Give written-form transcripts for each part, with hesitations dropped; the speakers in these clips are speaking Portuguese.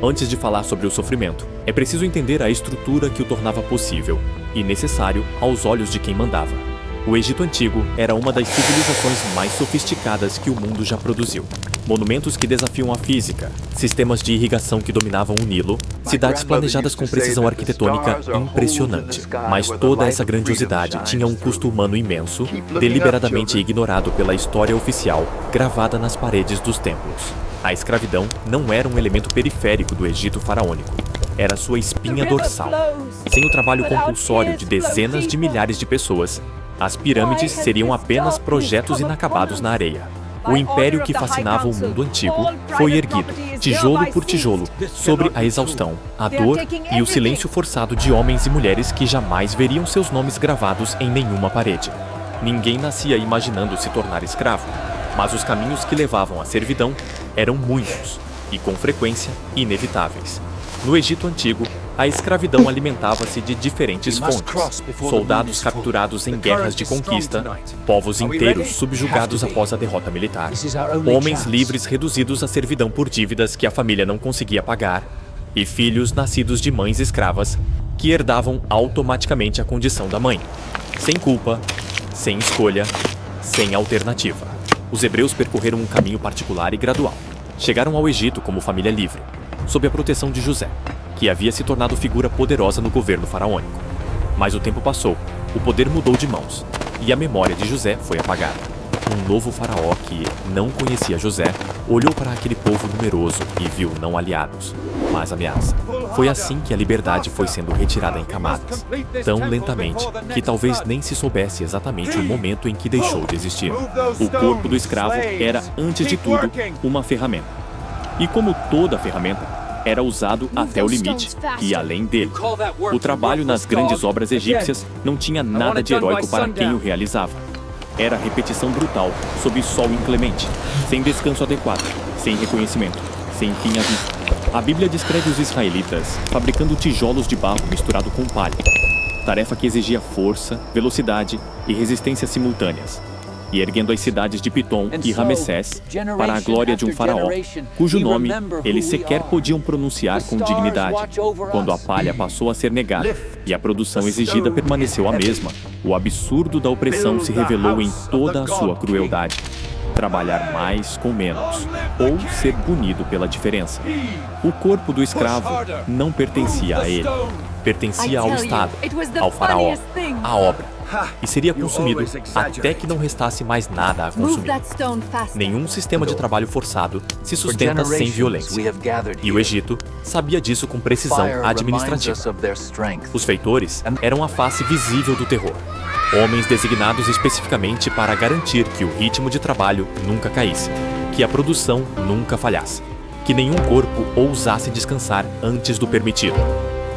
Antes de falar sobre o sofrimento, é preciso entender a estrutura que o tornava possível e necessário aos olhos de quem mandava. O Egito Antigo era uma das civilizações mais sofisticadas que o mundo já produziu. Monumentos que desafiam a física, sistemas de irrigação que dominavam o Nilo, cidades planejadas com precisão arquitetônica impressionante. Mas toda essa grandiosidade tinha um custo humano imenso, deliberadamente ignorado pela história oficial, gravada nas paredes dos templos. A escravidão não era um elemento periférico do Egito faraônico. Era sua espinha dorsal. Sem o trabalho compulsório de dezenas de milhares de pessoas, as pirâmides seriam apenas projetos inacabados na areia. O império que fascinava o mundo antigo foi erguido, tijolo por tijolo, sobre a exaustão, a dor e o silêncio forçado de homens e mulheres que jamais veriam seus nomes gravados em nenhuma parede. Ninguém nascia imaginando se tornar escravo, mas os caminhos que levavam à servidão eram muitos e, com frequência, inevitáveis. No Egito Antigo, a escravidão alimentava-se de diferentes fontes. Soldados capturados em guerras de conquista, povos inteiros subjugados após a derrota militar, homens livres reduzidos à servidão por dívidas que a família não conseguia pagar, e filhos nascidos de mães escravas que herdavam automaticamente a condição da mãe, sem culpa, sem escolha, sem alternativa. Os hebreus percorreram um caminho particular e gradual. Chegaram ao Egito como família livre, sob a proteção de José, que havia se tornado figura poderosa no governo faraônico. Mas o tempo passou, o poder mudou de mãos, e a memória de José foi apagada. Um novo faraó que não conhecia José olhou para aquele povo numeroso e viu não aliados, mas ameaça. Foi assim que a liberdade foi sendo retirada em camadas, tão lentamente que talvez nem se soubesse exatamente o momento em que deixou de existir. O corpo do escravo era, antes de tudo, uma ferramenta. E como toda ferramenta, era usado até o limite e além dele. O trabalho nas grandes obras egípcias não tinha nada de heróico para quem o realizava. Era repetição brutal, sob sol inclemente, sem descanso adequado, sem reconhecimento, sem fim à vista. A Bíblia descreve os israelitas fabricando tijolos de barro misturado com palha, tarefa que exigia força, velocidade e resistência simultâneas, e erguendo as cidades de Pitom e Ramessés para a glória de um faraó, cujo nome eles sequer podiam pronunciar com dignidade. Quando a palha passou a ser negada e a produção exigida permaneceu a mesma, o absurdo da opressão se revelou em toda a sua crueldade. Trabalhar mais com menos, ou ser punido pela diferença. O corpo do escravo não pertencia a ele, pertencia ao Estado, ao faraó, à obra. E seria consumido até que não restasse mais nada a consumir. Nenhum sistema de trabalho forçado se sustenta sem violência. E o Egito sabia disso com precisão administrativa. Os feitores eram a face visível do terror. Homens designados especificamente para garantir que o ritmo de trabalho nunca caísse, que a produção nunca falhasse, que nenhum corpo ousasse descansar antes do permitido.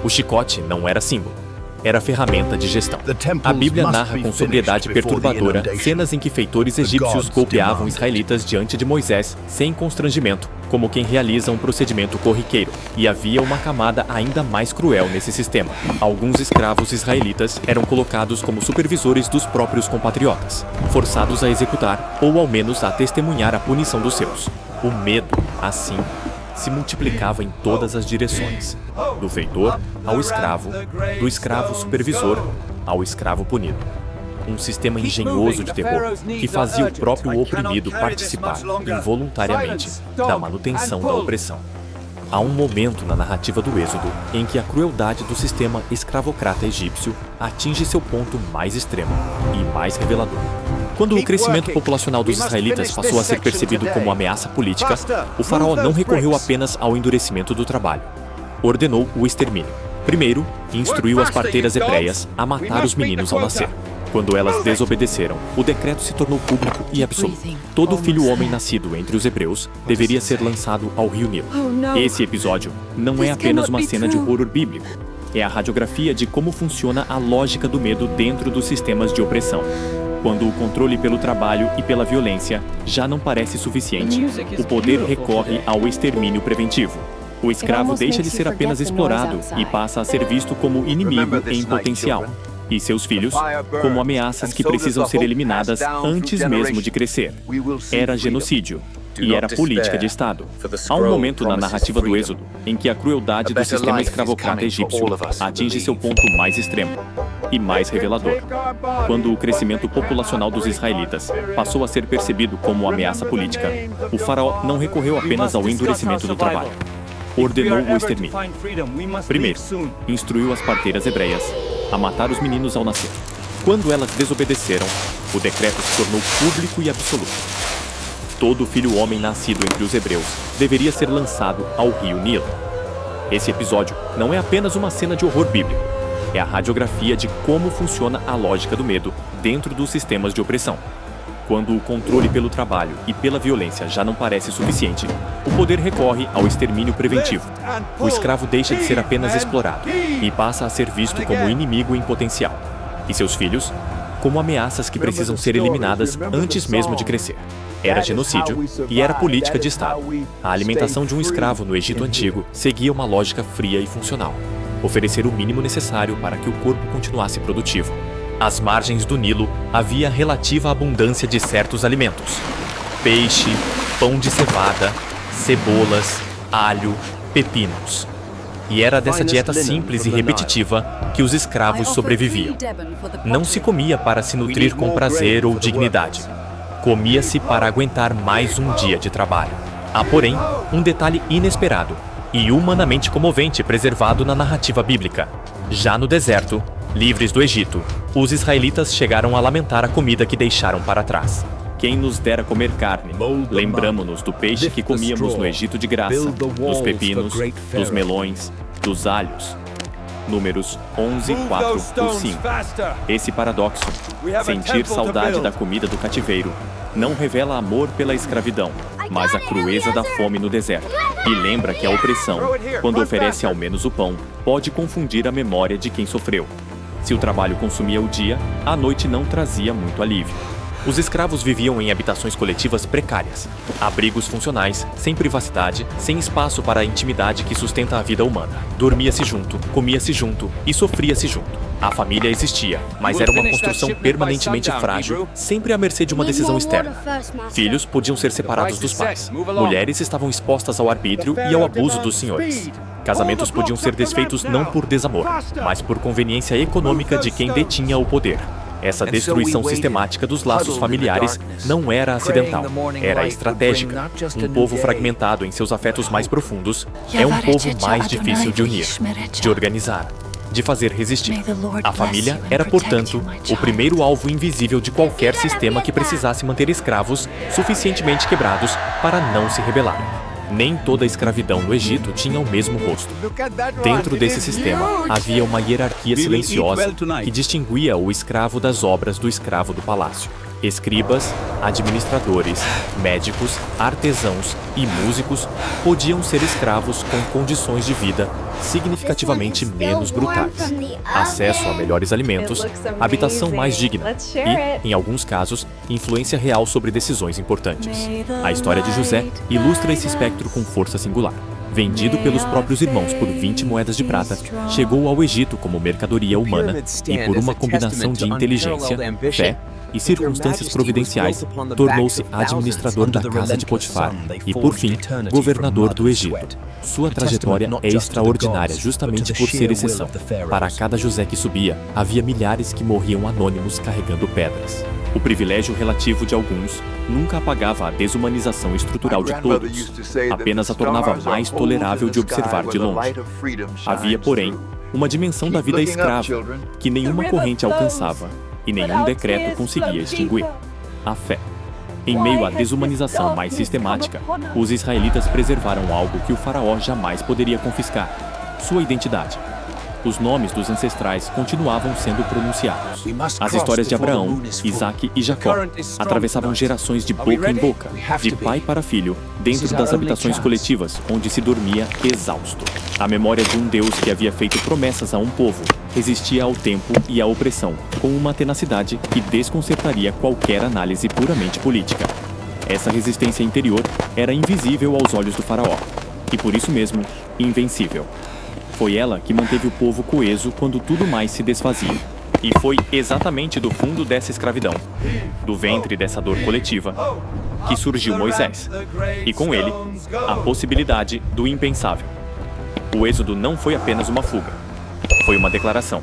O chicote não era símbolo. Era ferramenta de gestão. A Bíblia narra com sobriedade perturbadora cenas em que feitores egípcios golpeavam israelitas diante de Moisés sem constrangimento, como quem realiza um procedimento corriqueiro. E havia uma camada ainda mais cruel nesse sistema. Alguns escravos israelitas eram colocados como supervisores dos próprios compatriotas, forçados a executar ou ao menos a testemunhar a punição dos seus. O medo, assim, se multiplicava em todas as direções, do feitor ao escravo, do escravo supervisor ao escravo punido. Um sistema engenhoso de terror que fazia o próprio oprimido participar involuntariamente da manutenção da opressão. Há um momento na narrativa do Êxodo em que a crueldade do sistema escravocrata egípcio atinge seu ponto mais extremo e mais revelador. Quando o crescimento populacional dos israelitas passou a ser percebido como ameaça política, o faraó não recorreu apenas ao endurecimento do trabalho. Ordenou o extermínio. Primeiro, instruiu as parteiras hebreias a matar os meninos ao nascer. Quando elas desobedeceram, o decreto se tornou público e absoluto. Todo filho homem nascido entre os hebreus deveria ser lançado ao rio Nilo. Esse episódio não é apenas uma cena de horror bíblico. É a radiografia de como funciona a lógica do medo dentro dos sistemas de opressão. Quando o controle pelo trabalho e pela violência já não parece suficiente, o poder recorre ao extermínio preventivo. O escravo deixa de ser apenas explorado e passa a ser visto como inimigo em potencial. E seus filhos, como ameaças que precisam ser eliminadas antes mesmo de crescer. Era genocídio. e era política de Estado. Há um momento na narrativa do Êxodo em que a crueldade do sistema escravocrata egípcio atinge seu ponto mais extremo e mais revelador, quando o crescimento populacional dos israelitas passou a ser percebido como ameaça política. O faraó não recorreu apenas ao endurecimento do trabalho. Ordenou o extermínio. Primeiro, instruiu as parteiras hebreias a matar os meninos ao nascer. Quando elas desobedeceram, o decreto se tornou público e absoluto. Todo filho homem nascido entre os hebreus deveria ser lançado ao rio Nilo. Esse episódio não é apenas uma cena de horror bíblico. É a radiografia de como funciona a lógica do medo dentro dos sistemas de opressão. Quando o controle pelo trabalho e pela violência já não parece suficiente, o poder recorre ao extermínio preventivo. O escravo deixa de ser apenas explorado e passa a ser visto como inimigo em potencial. E seus filhos, como ameaças que precisam ser eliminadas antes mesmo de crescer. Era genocídio e era política de Estado. A alimentação de um escravo no Egito Antigo seguia uma lógica fria e funcional. Oferecer o mínimo necessário para que o corpo continuasse produtivo. Às margens do Nilo havia relativa abundância de certos alimentos: peixe, pão de cevada, cebolas, alho, pepinos. E era dessa dieta simples e repetitiva que os escravos sobreviviam. Não se comia para se nutrir com prazer ou dignidade. Comia-se para aguentar mais um dia de trabalho. Há, porém, um detalhe inesperado e humanamente comovente preservado na narrativa bíblica. Já no deserto, livres do Egito, os israelitas chegaram a lamentar a comida que deixaram para trás. Quem nos dera comer carne? Lembramo-nos do peixe que comíamos no Egito de graça, dos pepinos, dos melões, dos alhos. Números 11, 4 ou 5. Esse paradoxo, sentir saudade da comida do cativeiro, não revela amor pela escravidão, mas a crueza da fome no deserto. E lembra que a opressão, quando oferece ao menos o pão, pode confundir a memória de quem sofreu. Se o trabalho consumia o dia, a noite não trazia muito alívio. Os escravos viviam em habitações coletivas precárias, abrigos funcionais, sem privacidade, sem espaço para a intimidade que sustenta a vida humana. Dormia-se junto, comia-se junto e sofria-se junto. A família existia, mas era uma construção permanentemente frágil, sempre à mercê de uma decisão externa. Filhos podiam ser separados dos pais. Mulheres estavam expostas ao arbítrio e ao abuso dos senhores. Casamentos podiam ser desfeitos não por desamor, mas por conveniência econômica de quem detinha o poder. Essa destruição sistemática dos laços familiares não era acidental, era estratégica. Um povo fragmentado em seus afetos mais profundos é um povo mais difícil de unir, de organizar, de fazer resistir. A família era, portanto, o primeiro alvo invisível de qualquer sistema que precisasse manter escravos suficientemente quebrados para não se rebelar. Nem toda a escravidão no Egito tinha o mesmo rosto. Dentro desse sistema, havia uma hierarquia silenciosa que distinguia o escravo das obras do escravo do palácio. Escribas, administradores, médicos, artesãos e músicos podiam ser escravos com condições de vida significativamente menos brutais, acesso a melhores alimentos, habitação mais digna e, em alguns casos, influência real sobre decisões importantes. A história de José ilustra esse espectro com força singular. Vendido pelos próprios irmãos por 20 moedas de prata, chegou ao Egito como mercadoria humana e, por uma combinação de inteligência, fé e circunstâncias providenciais, tornou-se administrador da casa de Potifar e, por fim, governador do Egito. Sua trajetória é extraordinária justamente por ser exceção. Para cada José que subia, havia milhares que morriam anônimos carregando pedras. O privilégio relativo de alguns nunca apagava a desumanização estrutural de todos, apenas a tornava mais tolerável de observar de longe. Havia, porém, uma dimensão da vida escrava que nenhuma corrente alcançava e nenhum decreto conseguia extinguir: a fé. Em meio à desumanização mais sistemática, os israelitas preservaram algo que o faraó jamais poderia confiscar: sua identidade. Os nomes dos ancestrais continuavam sendo pronunciados. As histórias de Abraão, Isaque e Jacó atravessavam gerações de boca em boca, de pai para filho, dentro das habitações coletivas, onde se dormia exausto. A memória de um Deus que havia feito promessas a um povo resistia ao tempo e à opressão, com uma tenacidade que desconcertaria qualquer análise puramente política. Essa resistência interior era invisível aos olhos do faraó, e por isso mesmo, invencível. Foi ela que manteve o povo coeso quando tudo mais se desfazia. E foi exatamente do fundo dessa escravidão, do ventre dessa dor coletiva, que surgiu Moisés, e com ele, a possibilidade do impensável. O êxodo não foi apenas uma fuga, foi uma declaração.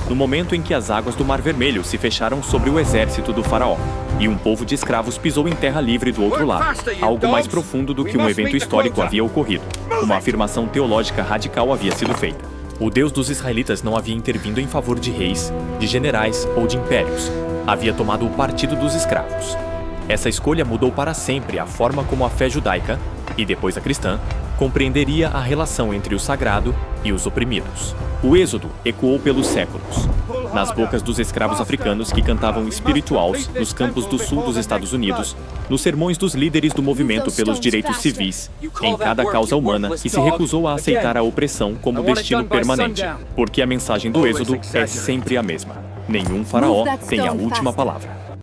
No momento em que as águas do Mar Vermelho se fecharam sobre o exército do faraó, e um povo de escravos pisou em terra livre do outro lado, algo mais profundo do que um evento histórico havia ocorrido. Uma afirmação teológica radical havia sido feita. O Deus dos israelitas não havia intervindo em favor de reis, de generais ou de impérios. Havia tomado o partido dos escravos. Essa escolha mudou para sempre a forma como a fé judaica, e depois a cristã, compreenderia a relação entre o sagrado e os oprimidos. O êxodo ecoou pelos séculos, nas bocas dos escravos africanos que cantavam spirituals nos campos do sul dos Estados Unidos, nos sermões dos líderes do movimento pelos direitos civis, em cada causa humana que se recusou a aceitar a opressão como destino permanente. Porque a mensagem do êxodo é sempre a mesma. Nenhum faraó tem a última palavra.